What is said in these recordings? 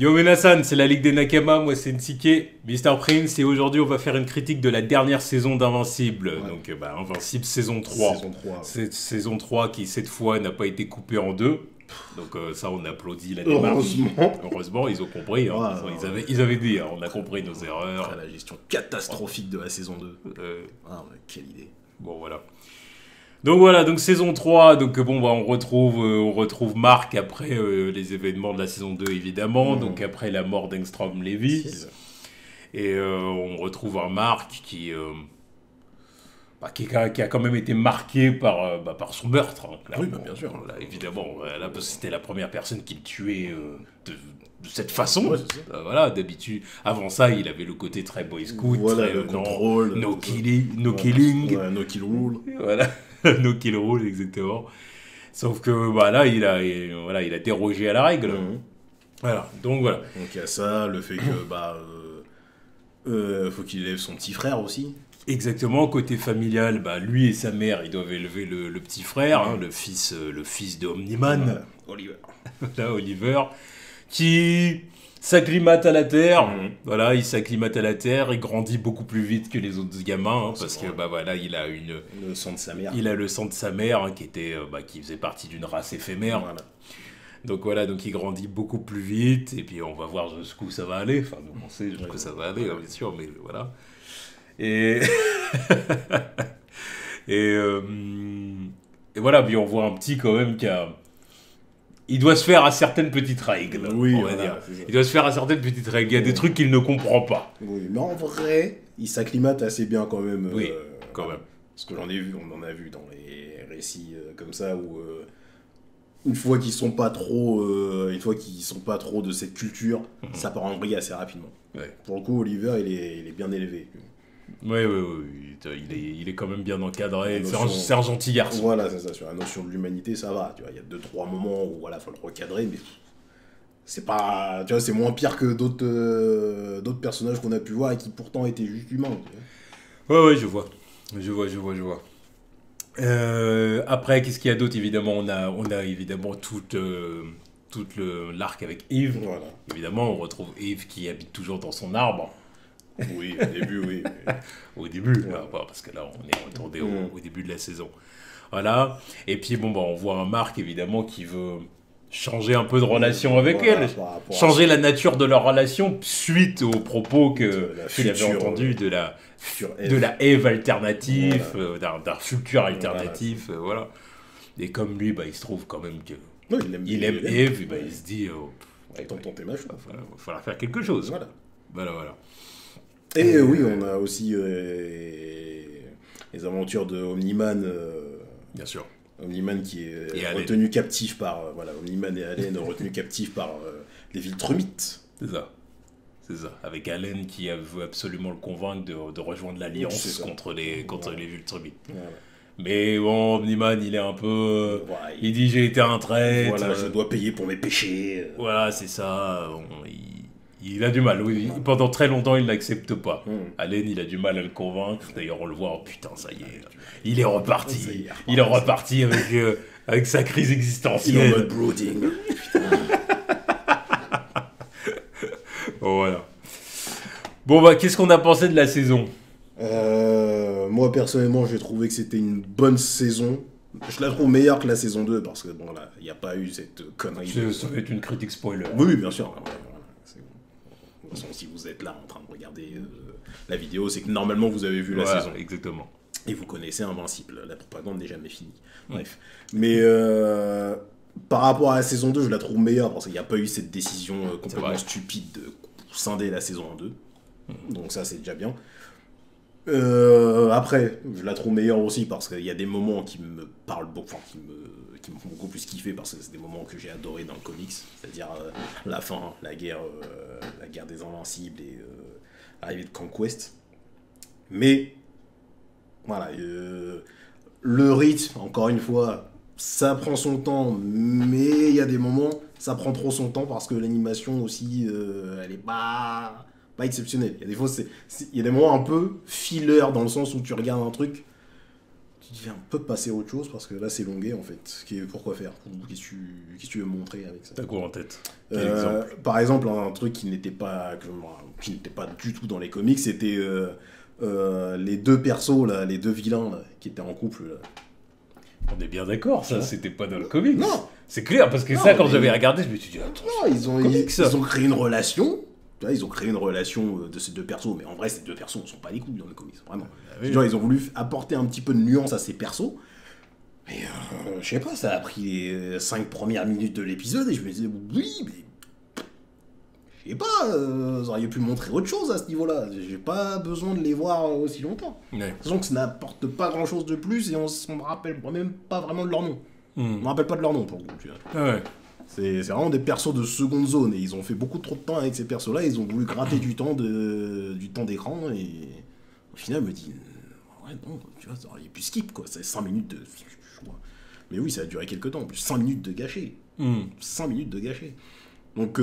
Yo Menasan, c'est la Ligue des Nakama, moi c'est Nsike, Mr. Prince, et aujourd'hui on va faire une critique de la dernière saison d'Invincible. Ouais. Donc Invincible saison 3. Saison 3. Ouais. Cette saison 3 qui cette fois n'a pas été coupée en deux. Donc ça on applaudit la démarche. Heureusement, ils ont compris. Hein. Ouais, ils avaient dit, hein, on a compris nos erreurs. Après la gestion catastrophique de la saison 2. Mais quelle idée. Bon voilà. Donc voilà, donc saison 3, donc on retrouve Marc après les événements de la saison 2 évidemment, donc après la mort d'Engstrom Levy. Et on retrouve un Marc qui a quand même été marqué par son meurtre. Hein, oui, bien sûr. Là, évidemment, là, c'était la première personne qu'il tuait de cette façon. Ouais, voilà, d'habitude. Avant ça, il avait le côté très boy scout, voilà, très, le contrôle. No killing. Ouais, no kill rule. Voilà, no kill rule, exactement. Sauf que là, il a dérogé à la règle. Voilà, donc voilà. Donc il y a ça, le fait que faut qu'il élève son petit frère aussi. Exactement, côté familial, lui et sa mère, ils doivent élever le petit frère, hein, le fils de Omniman, Oliver. Là, Oliver, qui s'acclimate à la Terre. Voilà, il s'acclimate à la Terre, il grandit beaucoup plus vite que les autres gamins, hein, parce que il a le sang de sa mère. Il a le sang de sa mère, hein, qui faisait partie d'une race éphémère. Voilà. Donc il grandit beaucoup plus vite, et puis on va voir jusqu'où ça va aller. Enfin, on sait jusqu'où ça va aller, hein, bien sûr, mais voilà. Et voilà, puis on voit un petit quand même il doit se faire à certaines petites règles, on va dire. Il doit se faire à certaines petites règles. Il y a des trucs qu'il ne comprend pas. Oui, mais en vrai, il s'acclimate assez bien quand même. Oui, quand même. Parce que on en a vu dans les récits comme ça où une fois qu'ils sont pas trop de cette culture, ça part en vrille assez rapidement. Ouais. Pour le coup, Oliver, il est bien élevé. Oui, il est quand même bien encadré. C'est un gentil garçon. Voilà, c'est ça. Sur la notion de l'humanité, ça va. Tu vois, il y a 2-3 moments où faut le recadrer, mais c'est pas, tu vois, c'est moins pire que d'autres personnages qu'on a pu voir et qui pourtant étaient juste humains. Tu vois. Ouais, je vois. Après, qu'est-ce qu'il y a d'autre? Évidemment, on a évidemment tout l'arc avec Eve. Voilà. Évidemment, on retrouve Eve qui habite toujours dans son arbre. Oui, au début, oui. Au début, parce que là, on est retourné au début de la saison. Voilà. Et puis, on voit un Marc, évidemment, qui veut changer un peu de relation avec elle. Changer la nature de leur relation suite aux propos qu'il avait entendus de la Eve alternative, d'un futur alternatif. Voilà. Et comme lui, il se trouve quand même que il aime Eve, il se dit tonton t'es macho. Il va falloir faire quelque chose. Voilà. Et oui, on a aussi les aventures de Omniman. Bien sûr. Omniman qui est retenu captif par... Omniman et Allen retenus captifs par les Viltrumites. C'est ça. Avec Allen qui veut absolument le convaincre de rejoindre l'Alliance contre les Viltrumites. Voilà. Mais bon, Omniman, il est un peu... il dit j'ai été un traître. Voilà, je dois payer pour mes péchés. Voilà, c'est ça. Il a du mal. Pendant très longtemps, il n'accepte pas. Allen, il a du mal à le convaincre. D'ailleurs, on le voit. Oh putain, ça y est. Il est reparti. Il est reparti avec sa crise existentielle. Il est en mode brooding. Voilà. Qu'est-ce qu'on a pensé de la saison? Moi, personnellement, j'ai trouvé que c'était une bonne saison. Je la trouve meilleure que la saison 2 parce que, il n'y a pas eu cette connerie. Ça va être une critique spoiler. Oui, bien sûr. De toute façon, si vous êtes là en train de regarder la vidéo, c'est que normalement vous avez vu la saison. Exactement. Et vous connaissez Invincible. La propagande n'est jamais finie. Bref. Mais par rapport à la saison 2, je la trouve meilleure parce qu'il n'y a pas eu cette décision complètement stupide de scinder la saison en deux. Donc ça, c'est déjà bien. Après, je la trouve meilleure aussi parce qu'il y a des moments qui me parlent beaucoup, qui me font beaucoup plus kiffer parce que c'est des moments que j'ai adorés dans le comics, c'est-à-dire la fin, la guerre des Invincibles et l'arrivée de Conquest. Mais voilà, le rythme, encore une fois, ça prend son temps, mais il y a des moments, ça prend trop son temps parce que l'animation aussi, elle est pas exceptionnelle. Il y a des fois, il y a des moments un peu filler dans le sens où tu regardes un truc, tu peux passer à autre chose parce que là c'est longué en fait. Pourquoi faire? Qu'est-ce que tu veux montrer avec ça? T'as quoi en tête? Par exemple, un truc qui n'était pas du tout dans les comics, c'était les deux persos là, les deux vilains là, qui étaient en couple. Là. On est bien d'accord, ça, c'était pas dans le comics. Non. C'est clair, parce que ça, quand j'avais regardé, je me suis dit, attends, non, ils ont créé une relation. Tu vois, ils ont créé une relation de ces deux persos, mais en vrai, ces deux persos ne sont pas les couilles dans le comics, vraiment. Oui. Genre, ils ont voulu apporter un petit peu de nuance à ces persos. Mais je sais pas, ça a pris les 5 premières minutes de l'épisode et je me disais, oui, mais. Je sais pas, vous auriez pu montrer autre chose à ce niveau-là. J'ai pas besoin de les voir aussi longtemps. Ouais. Disons que ça n'apporte pas grand-chose de plus et on me rappelle même pas vraiment de leur nom. On me rappelle pas de leur nom pour le coup, tu vois. Ah ouais. C'est vraiment des persos de seconde zone et ils ont fait beaucoup trop de temps avec ces persos-là. Ils ont voulu gratter du temps d'écran et au final, me dit ouais, non, tu vois, ça aurait pu skip quoi. C'est 5 minutes de. Mais oui, ça a duré quelques temps. En plus, 5 minutes de gâché. 5 minutes de gâché. Donc,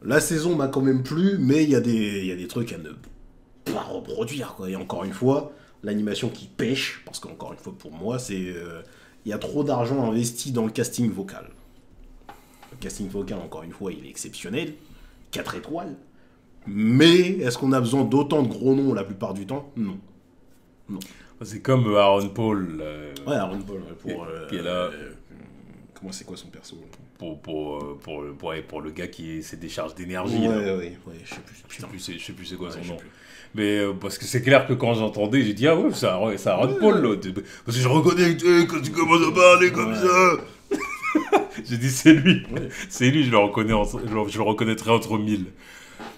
la saison m'a quand même plu, mais il y a des trucs à ne pas reproduire quoi. Et encore une fois, l'animation qui pêche, parce qu'encore une fois, pour moi, c'est. Il y a trop d'argent investi dans le casting vocal. Le casting vocal, encore une fois, il est exceptionnel. 4 étoiles. Mais est-ce qu'on a besoin d'autant de gros noms la plupart du temps? Non. C'est comme Aaron Paul. Ouais, Aaron Paul. Qui est là. Comment c'est quoi son perso? Pour le gars qui s'est des charges d'énergie. Ouais, je sais plus c'est quoi son nom. Mais parce que c'est clair que quand j'entendais, j'ai dit ah ouais, ça Aaron Paul là. Parce que je reconnais quand tu commences à parler comme ça. J'ai dit c'est lui. Ouais. C'est lui, je le reconnaîtrais entre 1000.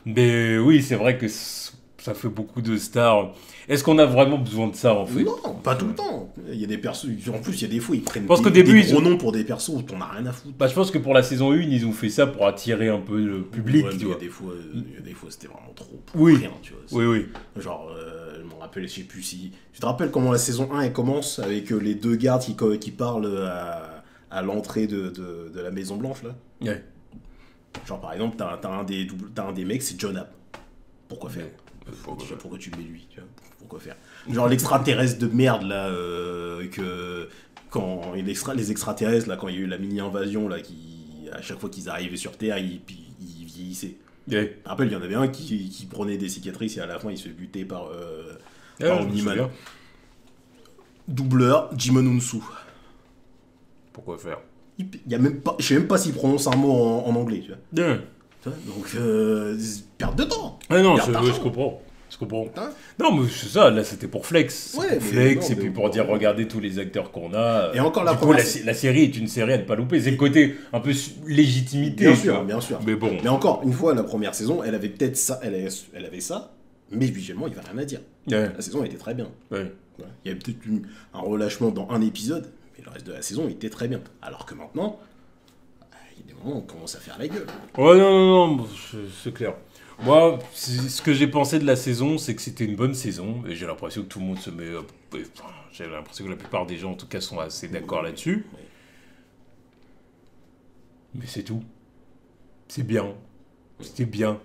Mais oui, c'est vrai que ça fait beaucoup de stars. Est-ce qu'on a vraiment besoin de ça en fait? Non, pas tout le temps. Il y a des persos, en plus il y a des fois ils prennent des gros noms pour des persos où t'en as rien à foutre. Bah, je pense que pour la saison 1, ils ont fait ça pour attirer un peu le public. Ouais, tu vois. Il y a des fois c'était vraiment trop oui. Rien, tu vois. Oui. Genre, je me rappelle, je sais plus si... Tu te rappelles comment la saison 1 elle commence avec les deux gardes qui parlent à l'entrée de la Maison Blanche là? Ouais. Genre par exemple, t'as un des mecs, c'est John Happ. Pourquoi faire? Pourquoi tu mets lui, tu vois? Pourquoi faire? Genre l'extraterrestre de merde là, quand les extraterrestres là, quand il y a eu la mini-invasion là, à chaque fois qu'ils arrivaient sur Terre, ils vieillissaient. Yeah. Je me rappelle, il y en avait un qui prenait des cicatrices et à la fin il se fait buter par Omni-Man. Doubleur, Jimon Unsu. Pourquoi faire? Y a même pas, je sais même pas s'il prononce un mot en anglais, tu vois. Yeah. Donc, perte de temps. Ah non, je comprends. Hein? Non, mais c'est ça, là c'était pour flex. Ouais, flex, et puis pour dire regardez tous les acteurs qu'on a. Et encore la série est une série à ne pas louper. C'est le côté un peu légitimité. Bien sûr. Mais bon. Mais encore une fois, la première saison, elle avait peut-être ça, elle avait ça, mais visuellement, il n'y avait rien à dire. Ouais. La saison était très bien. Ouais. Il y avait peut-être un relâchement dans un épisode, mais le reste de la saison était très bien. Alors que maintenant, il y a des moments où on commence à faire la gueule. Ouais, non, c'est clair. Moi, ce que j'ai pensé de la saison, c'est que c'était une bonne saison. Et j'ai l'impression que tout le monde se met... j'ai l'impression que la plupart des gens, en tout cas, sont assez d'accord là-dessus. Oui. Mais c'est tout. C'est bien. C'était bien.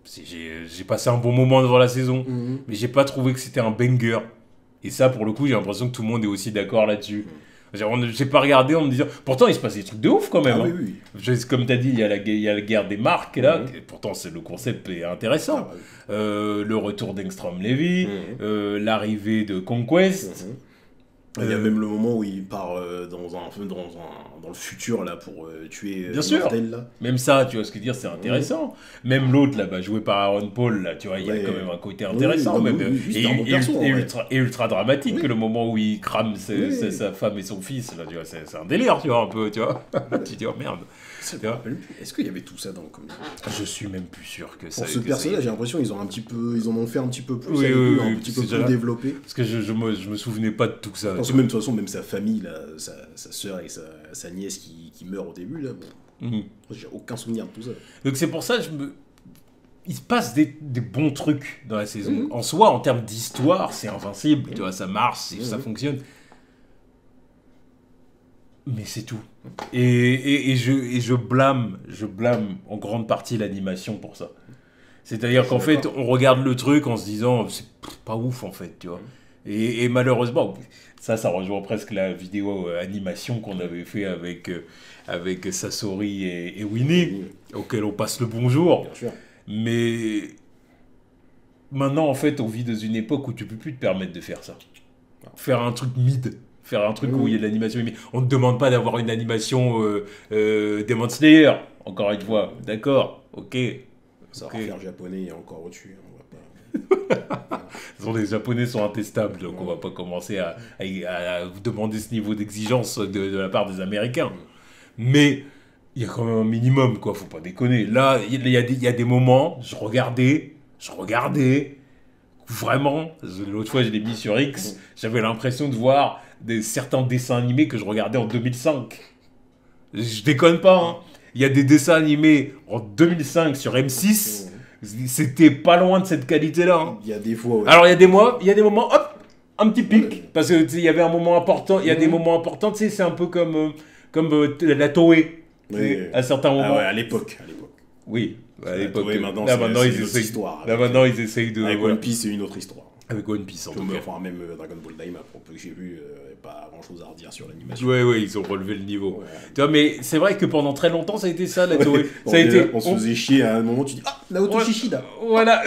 J'ai passé un bon moment devant la saison. Mais j'ai pas trouvé que c'était un banger. Et ça, pour le coup, j'ai l'impression que tout le monde est aussi d'accord là-dessus. J'ai pas regardé en me disant... Pourtant, il se passe des trucs de ouf quand même. Ah, oui. Comme tu as dit, il y a la guerre des marques là. Pourtant, le concept est intéressant. Le retour d'Engstrom Levy, l'arrivée de Conquest. Il y a même le moment où il part dans le futur là pour tuer Bien sûr. Martel, là. Même ça, tu vois ce que je veux dire, c'est intéressant. Même l'autre là, joué par Aaron Paul là, tu vois, il y a quand même un côté intéressant, et ultra dramatique. Le moment où il crame sa femme et son fils là, tu vois, c'est un délire, tu vois, un peu, tu vois. Tu dis oh merde. Est-ce qu'il y avait tout ça dans le comics? Je suis même plus sûr que ça. Pour ce personnage, j'ai l'impression qu'ils en ont fait un petit peu plus, un petit peu plus développé. Parce que je me souvenais pas de tout ça. Parce que même de toute façon, même sa famille, là, sa sœur et sa nièce qui meurent au début, là, j'ai aucun souvenir de tout ça. Donc c'est pour ça il se passe des bons trucs dans la saison. En soi, en termes d'histoire, c'est invincible, tu vois, ça marche, ça fonctionne. Mais c'est tout. Et je blâme en grande partie l'animation pour ça. C'est-à-dire qu'en fait, on regarde le truc en se disant, c'est pas ouf en fait, tu vois. Et malheureusement, ça rejoint presque la vidéo animation qu'on avait fait avec Sasori et Winnie, auquel on passe le bonjour. Bien sûr. Mais maintenant, en fait, on vit dans une époque où tu peux plus te permettre de faire ça. Faire un truc mid. Faire un truc où il y a de l'animation mid. On ne te demande pas d'avoir une animation Demon Slayer, encore une fois. D'accord, ok. Ça va faire japonais et encore au-dessus. On va pas... Les Japonais sont intestables, donc on va pas commencer à vous demander ce niveau d'exigence de la part des Américains. Mais il y a quand même un minimum, quoi, faut pas déconner. Là, il y a des moments, je regardais, vraiment, l'autre fois je l'ai mis sur X, j'avais l'impression de voir certains dessins animés que je regardais en 2005. Je déconne pas, hein. Il y a des dessins animés en 2005 sur M6, c'était pas loin de cette qualité-là. Hein. Il y a des fois, ouais. Alors il y a des moments, hop, un petit pic, parce que il y avait un moment important, il y a des moments importants, tu sais, c'est un peu comme la Toei, à certains moments. Ah ouais, à l'époque. Oui, à l'époque. Toei, maintenant, c'est une autre histoire. Là maintenant ils essayent de... Avec One Piece, c'est une autre histoire. Avec One Piece, en tout cas. Enfin, même Dragon Ball Daima, pour peu que j'ai vu, pas grand-chose à redire sur l'animation. Ouais, ils ont relevé le niveau. Ouais. Tu vois, mais c'est vrai que pendant très longtemps, ça a été ça, la Toei. On se faisait chier à un moment, tu dis « Ah, Naoto Shishida !» Voilà.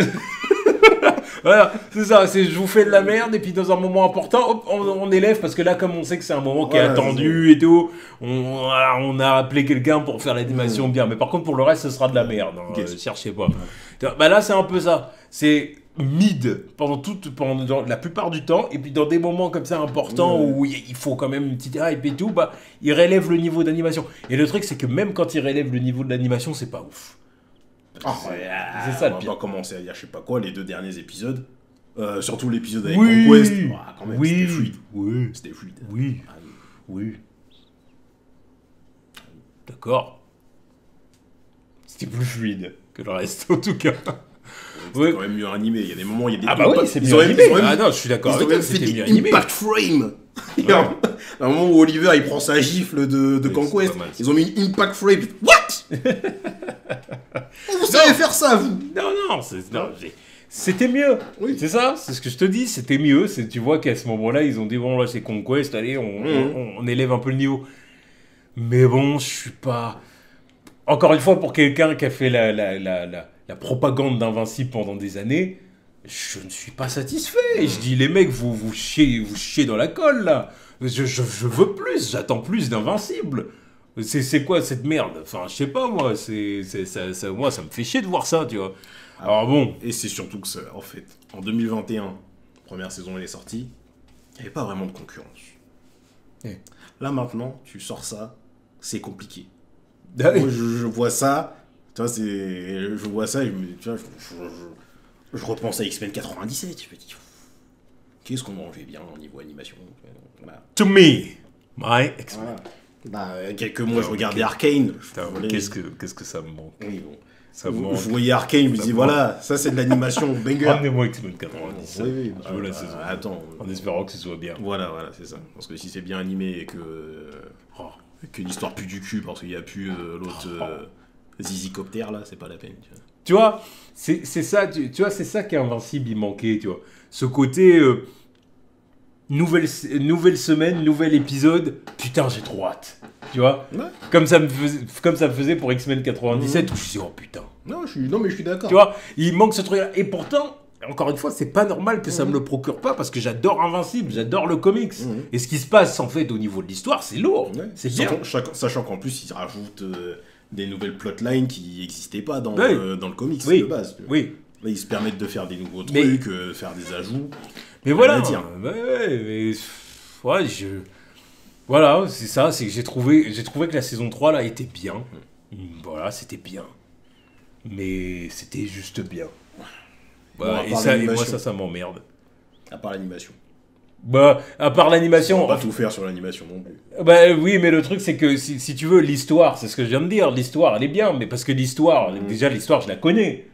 Voilà, c'est ça, je vous fais de la merde, et puis dans un moment important, hop, on élève, parce que là, comme on sait que c'est un moment qui est attendu et tout, on a appelé quelqu'un pour faire l'animation bien. Mais par contre, pour le reste, ce sera de la merde. Hein, cherchez pas. Bah là, c'est un peu ça. C'est mid pendant la plupart du temps, et puis dans des moments comme ça importants où il faut quand même une petite hype et tout, bah il relève le niveau d'animation. Et le truc, c'est que même quand il relève le niveau de l'animation, c'est pas ouf. C'est ça le pire. On va commencer à dire je sais pas quoi, les 2 derniers épisodes, surtout l'épisode avec Conquest, quand même, c'était fluide. C'était fluide. Oui. D'accord. C'était plus fluide que le reste, en tout cas. C'était quand même mieux animé. Il y a des moments, il y a des... Ah bah oui, c'est mieux animé. Ah non, je suis d'accord avec toi, c'était mieux animé. Impact frame. Il y a un moment où Oliver, il prend sa gifle de Conquest. Ils ont mis une impact frame. What? Vous savez faire ça, vous? Non, c'était mieux. Oui. C'est ça, c'est ce que je te dis, c'était mieux. Tu vois qu'à ce moment-là, ils ont dit, bon, là, c'est Conquest, allez, on élève un peu le niveau. Mais bon, je suis pas... Encore une fois, pour quelqu'un qui a fait la propagande d'Invincible pendant des années, je ne suis pas satisfait. Je dis, les mecs, vous chiez dans la colle, là. Je veux plus, j'attends plus d'Invincible. C'est quoi cette merde? Enfin, je sais pas, moi, moi, ça me fait chier de voir ça, tu vois. Alors bon. Et c'est surtout que, en fait, en 2021, première saison, elle est sortie, il n'y avait pas vraiment de concurrence. Là, maintenant, tu sors ça, c'est compliqué. Moi, je vois ça, tu vois, je vois ça et je repense à X-Men 97, je me dis, qu'est-ce qu'on mangeait bien au niveau animation. Voilà. To me, my X-Men. Quelques mois, je regardais Arcane. Qu'est-ce que ça me manque. Oui, bon. Je voyais Arcane, je me dis, voilà, ça c'est de l'animation banger. Ramenez-moi X-Men 97. Oui, je veux la saison. Attends. En espérant que ce soit bien. Voilà, c'est ça. Parce que si c'est bien animé et que l'histoire pue du cul parce qu'il n'y a plus l'autre Zizicopter là, c'est pas la peine. Tu vois, c'est ça, tu vois, c'est ça qu'Invincible il manquait, tu vois. Ce côté nouvelle semaine, nouvel épisode, putain, j'ai trop hâte. Tu vois, comme ça me faisait pour X-Men 97 où je me dis oh putain. Non, mais je suis d'accord. Tu vois, il manque ce truc là. Et pourtant, encore une fois, c'est pas normal que ça me le procure pas parce que j'adore Invincible, j'adore le comics. Et ce qui se passe en fait au niveau de l'histoire, c'est lourd. C'est bien. Sachant qu'en plus, ils rajoutent des nouvelles plotlines qui n'existaient pas dans le comics de base. Oui. Là, ils se permettent de faire des nouveaux trucs, faire des ajouts. Mais voilà. Voilà, c'est ça, c'est que j'ai trouvé que la saison 3 là était bien. Voilà, c'était bien. Mais c'était juste bien. Voilà, et moi ça m'emmerde. À part l'animation. À part l'animation. On va pas tout faire sur l'animation non plus. Oui, mais le truc c'est que si tu veux, l'histoire, c'est ce que je viens de dire, l'histoire elle est bien, mais parce que l'histoire, déjà l'histoire je la connais.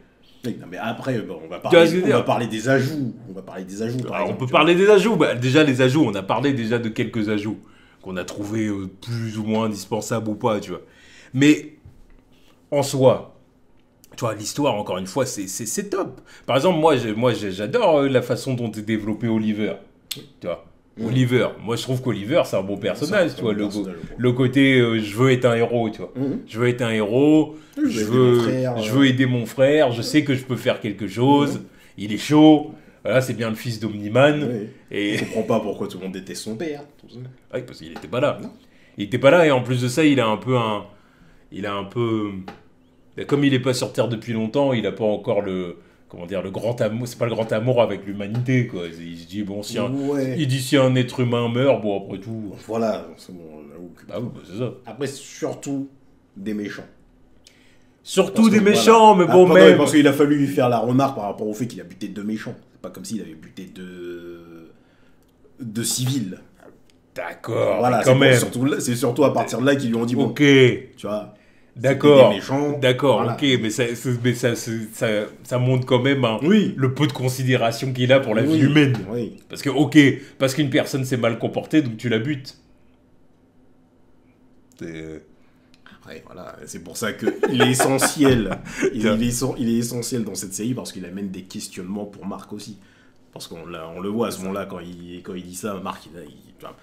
Oui, non, mais après, on va parler des ajouts. On va parler des ajouts, par exemple. On peut parler des ajouts. Déjà, les ajouts, on a parlé déjà de quelques ajouts qu'on a trouvé plus ou moins indispensables ou pas, tu vois. Mais, en soi, tu vois, l'histoire, encore une fois, c'est top. Par exemple, moi j'adore la façon dont est développé Oliver. Tu vois. Oliver, moi je trouve qu'Oliver c'est un bon personnage, tu vois, le côté je veux être un héros, tu vois. Je veux être un héros, je veux aider mon frère, je sais que je peux faire quelque chose, il est chaud, voilà, c'est bien le fils d'Omniman. Et... Je comprends pas pourquoi tout le monde déteste son père. Oui, parce qu'il était pas là. Il était pas là et en plus de ça, il a un peu comme il est pas sur Terre depuis longtemps, il a pas encore le grand amour, c'est pas le grand amour avec l'humanité, quoi. Il se dit, bon, si un être humain meurt, bon, après tout... Voilà, c'est bon, bah oui, c'est ça. Après, surtout des méchants. Surtout des méchants, mais bon, même... Parce qu'il a fallu lui faire la remarque par rapport au fait qu'il a buté 2 méchants. C'est pas comme s'il avait buté 2 civils. D'accord, voilà, quand même. C'est surtout à partir de là qu'ils lui ont dit, bon, ok, tu vois... D'accord, voilà. Ok, mais ça montre quand même le peu de considération qu'il a pour la vie humaine. Oui. Parce que, parce qu'une personne s'est mal comportée, donc tu la butes. Ouais, voilà, c'est pour ça qu'il est essentiel. il est essentiel dans cette série parce qu'il amène des questionnements pour Marc aussi. Parce qu'on le voit à ce moment-là, quand il dit ça, Marc,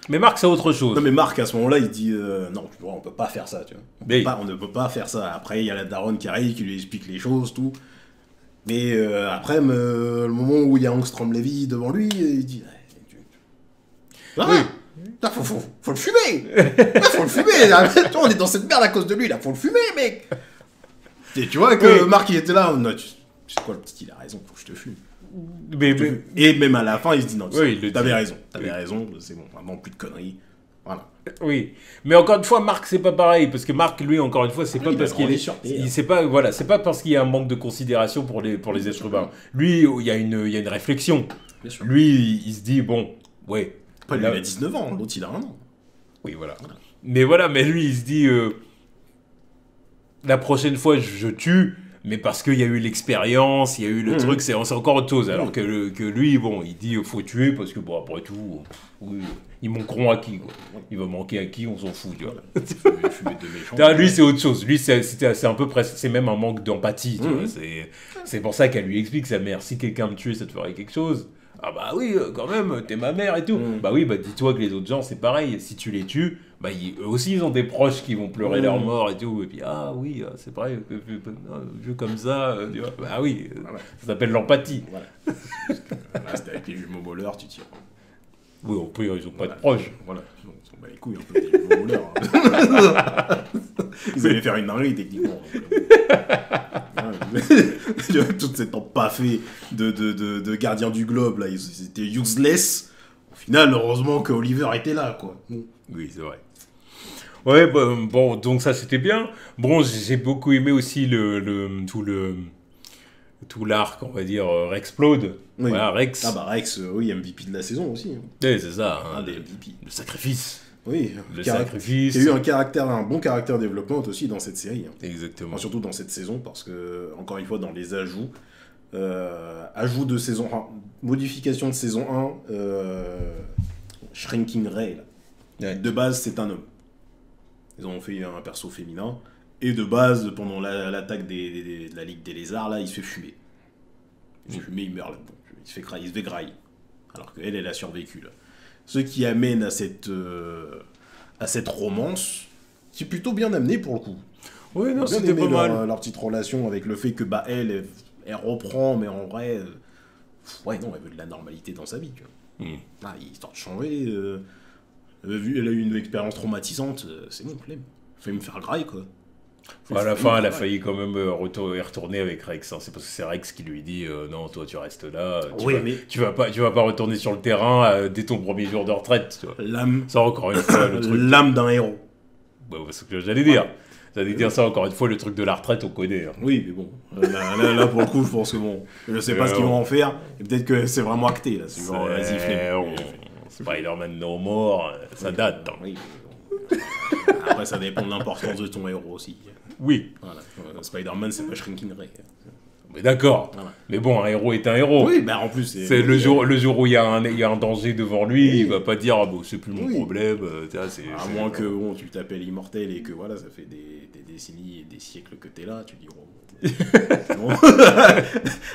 mais Marc, c'est autre chose. Non, mais Marc, à ce moment-là, il dit non, tu vois, on peut pas faire ça, tu vois. On ne peut pas faire ça. Après, il y a la daronne qui arrive, qui lui explique les choses, tout. Mais après, le moment où il y a Angstrom Levy devant lui, il dit faut le fumer. Faut le fumer. On est dans cette merde à cause de lui, là. Faut le fumer, mec. Et tu vois que Marc, il était là. Non, tu sais quoi, le petit, il a raison, faut que je te fume. Et même à la fin, il se dit non, t'avais raison, c'est bon, vraiment plus de conneries. Voilà. Oui, mais encore une fois, Marc, c'est pas pareil, parce que Marc, lui, encore une fois, c'est pas parce qu'il est, c'est pas parce qu'il y a un manque de considération pour les êtres humains. Lui, il y a une réflexion. Lui, il se dit bon, ouais. Pas lui, il a 19 ans, l'autre il a 1 an. Oui, voilà. Mais lui, il se dit la prochaine fois, je tue. Mais parce qu'il y a eu l'expérience, il y a eu le truc, c'est encore autre chose. Alors que lui, bon, il dit faut tuer parce que, bon, après tout, ils manqueront à qui, quoi. Il va manquer à qui, on s'en fout, tu vois. Lui, c'est autre chose. Lui, c'est un peu presque, c'est même un manque d'empathie, tu vois. C'est pour ça qu'elle lui explique sa mère, si quelqu'un me tuait, ça te ferait quelque chose. Ah bah oui, quand même, t'es ma mère et tout. Bah oui, bah dis-toi que les autres gens, c'est pareil. Si tu les tues, bah eux aussi, ils ont des proches qui vont pleurer leur mort et tout. Et puis, ah oui, c'est vrai, un jeu comme ça, tu vois. Bah oui, ça s'appelle l'empathie. Voilà. C'était avec les jumeaux voleurs, tu tires. Oui, on peut, ils ont pas de proches. Voilà, on s'en bat les couilles un peu des jumeaux voleurs. Ils allaient faire une dinguerie, techniquement. Toute cette empaffée de gardiens du globe, là, ils étaient useless. Au final, heureusement que Oliver était là, quoi. Oui, c'est vrai. Ouais, bon, donc ça c'était bien. Bon, j'ai beaucoup aimé aussi tout l'arc, on va dire, Rexplode. Oui. Voilà, Rex. Ah bah Rex, oui, MVP de la saison aussi. Oui, c'est ça. Un des MVP. Le sacrifice. Oui, le sacrifice. Il y a eu un bon caractère développement aussi dans cette série. Exactement. Enfin, surtout dans cette saison, parce que, encore une fois, dans les ajouts, ajout de saison 1, modification de saison 1, Shrinking Ray, là. Ouais. De base, c'est un homme. Ils ont fait un perso féminin. Et de base, pendant l'attaque de la Ligue des Lézards, là, il se fait fumer. Il se fait fumer, il meurt là-dedans. Il se fait grailler. Alors qu'elle, elle a survécu, là. Ce qui amène à cette romance, qui est plutôt bien amenée pour le coup. Oui, non, c'était pas mal. Leur petite relation avec le fait que bah, elle reprend, mais en vrai, ouais, non, elle veut de la normalité dans sa vie. Tu vois. Ah, histoire de changer. Elle a eu une expérience traumatisante, c'est bon, flemme. Fais me faire graille, quoi. À la fin, elle a failli quand même retourner avec Rex. Hein. C'est parce que c'est Rex qui lui dit non, toi tu restes là. Tu vas pas retourner sur le terrain dès ton premier jour de retraite. Tu vois. L'âme. Ça encore une fois le truc. L'âme d'un héros. Bah, c'est ce que j'allais dire. J'allais dire ça encore une fois, le truc de la retraite, on connaît. Hein. Oui, mais bon. Là, pour le coup, je pense que bon. Je sais pas ce qu'ils vont en faire. Et peut-être que c'est vraiment acté là. C'est genre, vas-y, flemme. Spider-Man No More, ça date. Hein. Oui. Après, ça dépend de l'importance de ton héros aussi. Oui. Voilà. Spider-Man, c'est pas Shrinking Ray. Mais d'accord. Voilà. Mais bon, un héros est un héros. Oui, bah en plus, c'est le jour où il y a un danger devant lui, il va pas dire bon, c'est plus mon problème. À moins que bon, tu t'appelles immortel et que voilà, ça fait des décennies et des siècles que t'es là, tu dis bon. Bon.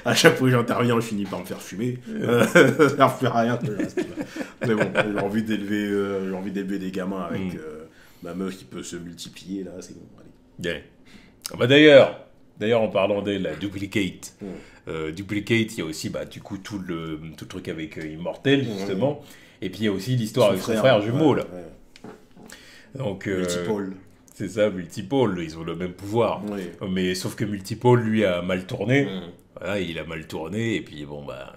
À chaque fois que j'interviens, je finis par me faire fumer. Ça ne fait rien que je reste là. Mais bon, j'ai envie d'élever des gamins avec ma meuf qui peut se multiplier, là, c'est bon, allez. Yeah. Bah d'ailleurs, en parlant d'elle, la Duplicate. Duplicate, il y a aussi, bah, du coup, tout le truc avec Immortel, justement. Et puis, il y a aussi l'histoire avec son frère jumeau, là. Donc, Multipole. C'est ça, Multipole, ils ont le même pouvoir. Oui. Mais sauf que Multipole, lui, a mal tourné. Voilà, il a mal tourné, et puis bon, bah...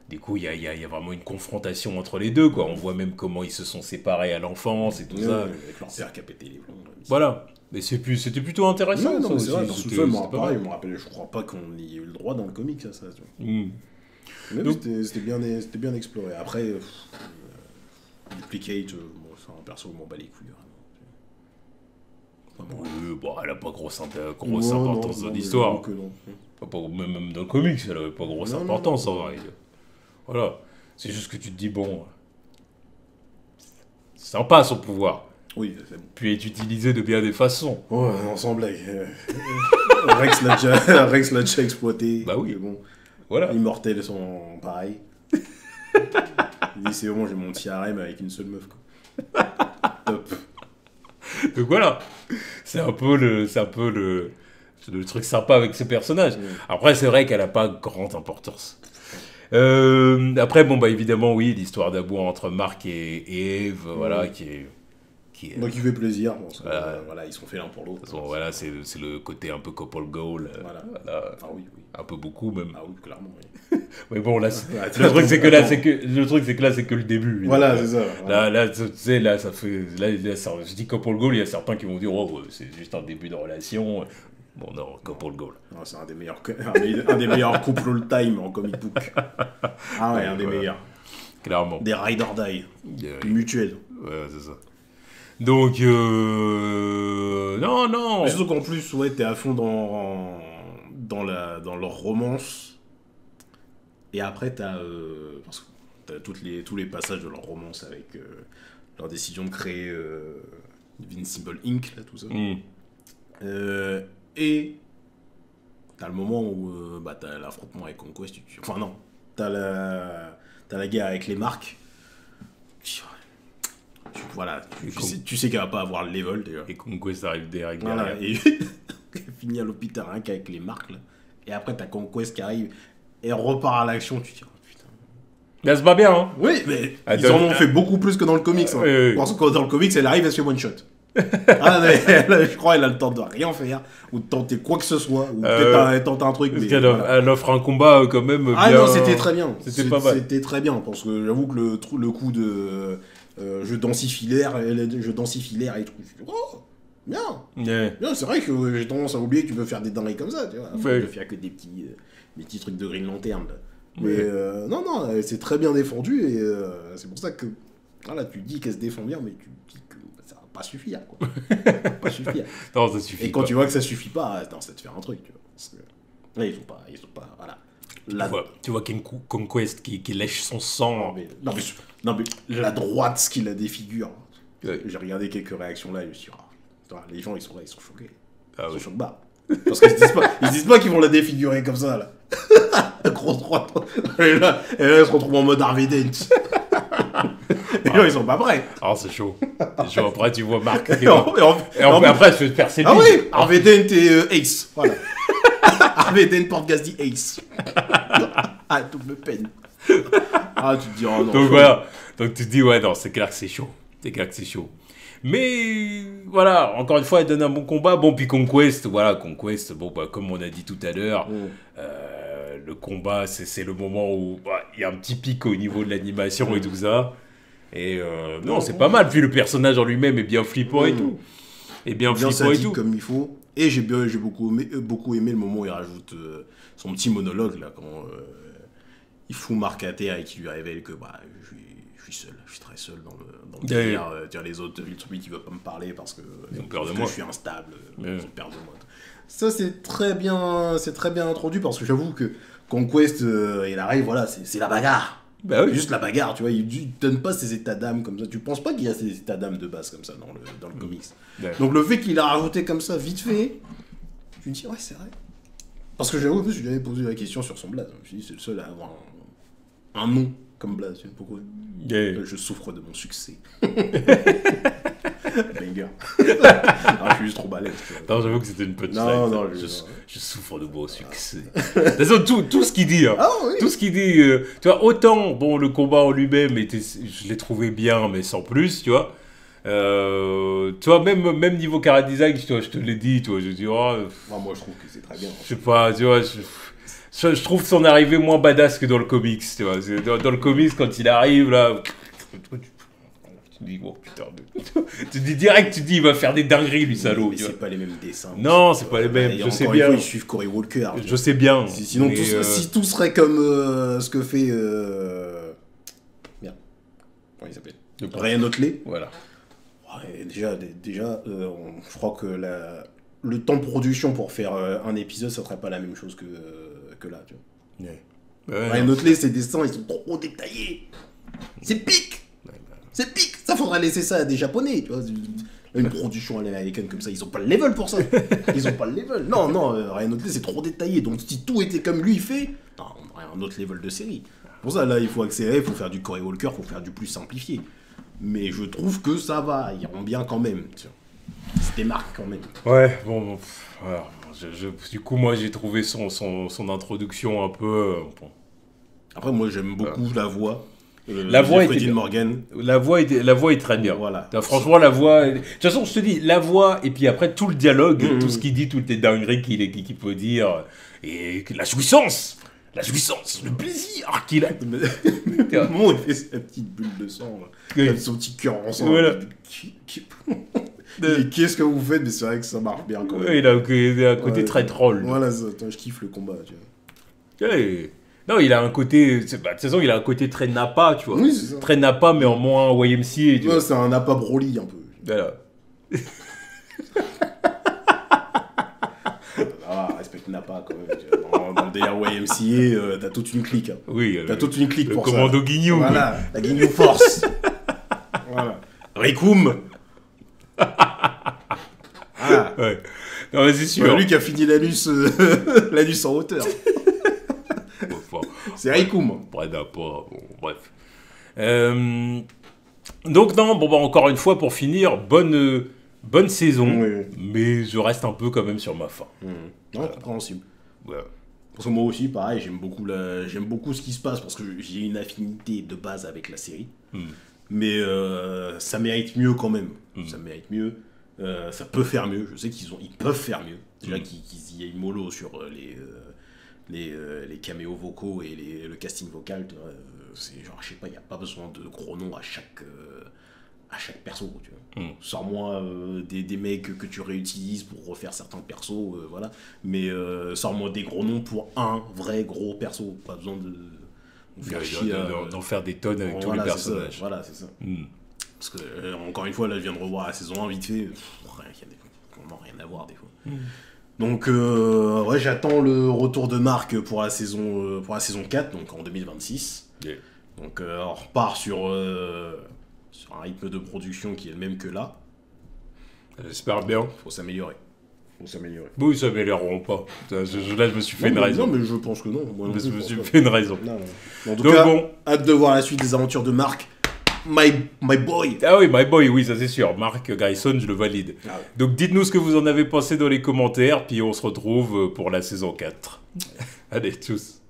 Du coup, il y a vraiment une confrontation entre les deux, quoi. On voit même comment ils se sont séparés à l'enfance et tout ça. Avec leur père qui a pété les plombs. Voilà. Mais c'était plutôt intéressant, ça aussi. C'est vrai, parce que pareil, je me rappelle, je crois pas qu'on ait eu le droit dans le comic, ça. Mais donc, c'était bien exploré. Après, Duplicate, c'est un perso qui m'en bat les couilles. Oui, bon, elle a pas grosse importance dans l'histoire. Même dans le comics, elle avait pas grosse importance, en vrai. Voilà. C'est juste que tu te dis, bon... C'est sympa, son pouvoir. Oui, c'est bon. Puis est utilisé de bien des façons. Ouais, non, sans blague. Rex l'a déjà exploité. Bah oui. Bon. Voilà. Immortels sont pareils. Il dit, c'est bon, j'ai mon petit harem avec une seule meuf, quoi. Top. Donc voilà. C'est un peu le truc sympa avec ce personnage. Après, c'est vrai qu'elle a pas grande importance. Après, bon, bah évidemment, oui, l'histoire d'amour entre Mark et Eve, voilà, qui est... Donc il fait plaisir, voilà, ils sont faits l'un pour l'autre. Voilà, c'est le côté un peu couple goal. Voilà. Ah oui. Un peu beaucoup même. Ah oui, clairement, oui. Mais bon, là, le truc c'est que là, c'est que le début. Voilà, c'est ça. Voilà. Là, tu sais, là, ça fait... Là, je dis couple goal, il y a certains qui vont dire, oh, c'est juste un début de relation. Bon, non, couple goal. Non, c'est un des meilleurs couples all-time en comic book. Ah ouais, un des meilleurs. Clairement. Des ride or die. Mutuels. Ouais, c'est ça. Donc, non. Mais surtout qu'en plus, ouais, t'es à fond dans leur romance. Et après, parce que t'as tous les passages de leur romance avec leur décision de créer Invincible Inc., là, tout ça. Et t'as le moment où t'as l'affrontement avec Conquest. Enfin, non. T'as la guerre avec les marques. Voilà, tu sais qu'elle va pas avoir le level déjà. Et Conquest arrive derrière. Voilà, et elle finit à l'hôpital rien qu'avec les marques là. Et après t'as Conquest qui arrive et repart à l'action, tu te dis oh, putain. Mais c'est pas bien, hein. Oui, mais ils en ont fait beaucoup plus que dans le comics. Hein. Oui. Parce que dans le comics, elle arrive, elle se fait one shot. Mais je crois qu'elle a le temps de rien faire ou de tenter quoi que ce soit ou peut-être elle tente un truc. Parce qu'elle elle offre un combat quand même bien... Ah non, c'était très bien. C'était pas mal. C'était très bien parce que j'avoue que le coup de je densifie l'air et tout. Oh, bien. Yeah. Bien, c'est vrai que j'ai tendance à oublier que tu peux faire des dingueries comme ça, tu vois. Je peux faire que des petits trucs de Green Lantern. Là. Mais non, c'est très bien défendu et c'est pour ça que voilà, tu dis qu'elle se défend bien, mais tu dis que ça va pas suffire, quoi. Ça va pas suffire. Non, ça suffit. Et quand tu vois que ça suffit pas, non, ça te fait un truc, tu vois. Parce que là, ils sont pas, voilà. Tu vois qu'il y a une Conquest qui lèche son sang. Non mais la droite, ce qui la défigure. Ouais. J'ai regardé quelques réactions là et je me suis dit, les gens ils sont là, ils sont choqués. Ils sont choqués. Parce qu'ils se disent pas qu'ils vont la défigurer comme ça là. Grosse droite. Et là, ils se retrouvent en mode Harvey Dent. Les gens ils sont pas prêts. Ah, c'est chaud. Après tu vois Marc. Et après tu fais percer le Ah oui, Harvey Dent et Ace. Voilà. Harvey Dent porte Gasdy Ace. Ah, double peine. Ah, tu te dis, oh non. Donc voilà. Donc tu te dis, ouais, non, c'est clair que c'est chaud. Mais voilà, encore une fois, elle donne un bon combat. Bon, puis Conquest, bon, comme on a dit tout à l'heure, le combat, c'est le moment où il y a un petit pic au niveau de l'animation et tout ça. Et non, c'est pas mal. Puis le personnage en lui-même est bien flippant et tout. Et bien flippant et tout. Comme il faut. Et j'ai beaucoup aimé le moment où il rajoute son petit monologue, là, quand il fout Marc à terre et qu'il lui révèle que je suis seul, je suis très seul dans le délire. Les autres Ultimate, ils veulent pas me parler parce que je suis instable, ils ont peur de moi. Ça, c'est très bien introduit parce que j'avoue que Conquest, il arrive, voilà, c'est la bagarre. Bah oui. Juste la bagarre, tu vois, il ne donne pas ses états d'âme comme ça. Tu penses pas qu'il y a ces états d'âme de base comme ça dans le comics. Ouais. Donc le fait qu'il a rajouté comme ça, vite fait, tu te dis, ouais, c'est vrai. Parce que j'avoue, je lui avais posé la question sur son blaze. Je me suis dit, c'est le seul à avoir un nom Comme Blas, pourquoi je souffre de mon succès. Banger. Je suis juste trop balèze. Non, j'avoue que c'était une petite non, je souffre de mon succès. De toute façon, tout ce qu'il dit, hein, oui. tout ce qu'il dit, tu vois, autant, bon, le combat en lui-même, je l'ai trouvé bien, mais sans plus, tu vois. Tu vois, même niveau chara design, tu vois, je te l'ai dit, tu vois, je dis, moi, je trouve que c'est très bien. Je sais pas, tu vois, je trouve son arrivée moins badass que dans le comics, tu vois. Dans le comics, quand il arrive, là... Tu dis, oh putain, tu dis direct, il va faire des dingueries, lui, salaud. Mais c'est pas les mêmes dessins. Non, c'est pas les mêmes, je sais bien. Ils suivent Cory Walker. Je sais bien. Sinon, si tout serait comme ce que fait... Merde. Comment il s'appelle Ryan Otley. Voilà. Ouais, déjà je crois que le temps de production pour faire un épisode, ça serait pas la même chose que là, tu vois. Ouais. Ryan Otley, ses dessins, ils sont trop détaillés. C'est pique. C'est pique. Ça, faudrait laisser ça à des Japonais, tu vois. Une production américaine comme ça, ils ont pas le level pour ça. Ils ont pas le level. Non, Ryan Otley, c'est trop détaillé. Donc, si tout était comme lui, il fait, non, on aurait un autre level de série. Pour ça, là, il faut accélérer, il faut faire du Cory Walker, il faut faire du plus simplifié. Mais je trouve que ça va, ils rend bien quand même. C'est des marques quand même. Ouais, bon, alors, du coup, moi, j'ai trouvé son introduction un peu... bon. Après, moi, j'aime beaucoup la voix. La voix était Morgan. La voix est très bien. Voilà. Franchement, la voix... De toute façon, je te dis, la voix, et puis après, tout le dialogue, tout ce qu'il dit, toutes les dingueries qu'il peut dire, et la jouissance, le plaisir qu'il a. Au moment où il fait sa petite bulle de sang, avec son petit cœur en sang. Voilà. Qu'est-ce que vous faites? Mais c'est vrai que ça marche bien quand même. Ouais, il a un côté très troll. Voilà, attends, je kiffe le combat, tu vois. Ouais. Non, il a un côté... De toute façon, il a un côté très Nappa, tu vois. Oui, c'est ça. Très Nappa, mais en moins YMCA, tu vois. C'est un Nappa Broly, un peu. Voilà. Respecte Nappa, quand même. Dans le délire YMCA, t'as toute une clique. Hein. Oui. T'as toute une clique pour ça. Le commando Guignou. Voilà, la Guignou Force. Voilà. Ricoum. Voilà. Ouais. Non, mais c'est sûr. Lui qui a fini l'anus en hauteur. C'est Ricoum. Bon, bref. Donc non, encore une fois, pour finir, bonne saison, oui. Mais je reste un peu quand même sur ma faim. Non, compréhensible. Ouais. Parce que moi aussi, pareil, j'aime beaucoup ce qui se passe parce que j'ai une affinité de base avec la série. Mais ça mérite mieux quand même. Ça mérite mieux. Ça peut faire mieux. Je sais ils peuvent faire mieux. Déjà qu'il y a une mollo sur les caméos vocaux et le casting vocal. C'est genre, je sais pas, il n'y a pas besoin de gros noms à chaque perso, tu vois. Sors-moi des mecs que tu réutilises pour refaire certains persos, voilà. Mais sors-moi des gros noms pour un vrai gros perso. Pas besoin d'en faire des tonnes avec tous les personnages. Voilà, c'est ça. Parce que, encore une fois, là, je viens de revoir la saison 1 vite fait. On n'a rien à voir, des fois. Donc, ouais, j'attends le retour de Marc pour la saison 4, donc en 2026. Yeah. Donc, on repart sur un rythme de production qui est le même que là. J'espère bien. Faut s'améliorer. Bon, ils s'amélioreront pas. Là, je me suis fait une raison. Non, mais je pense que non. Moi, je me suis fait une raison. Non. En tout cas, hâte de voir la suite des aventures de Marc. My boy. Ah oui, my boy, oui, ça c'est sûr. Mark Grayson, je le valide. Ah ouais. Donc dites-nous ce que vous en avez pensé dans les commentaires, puis on se retrouve pour la saison 4. Allez, tchuss.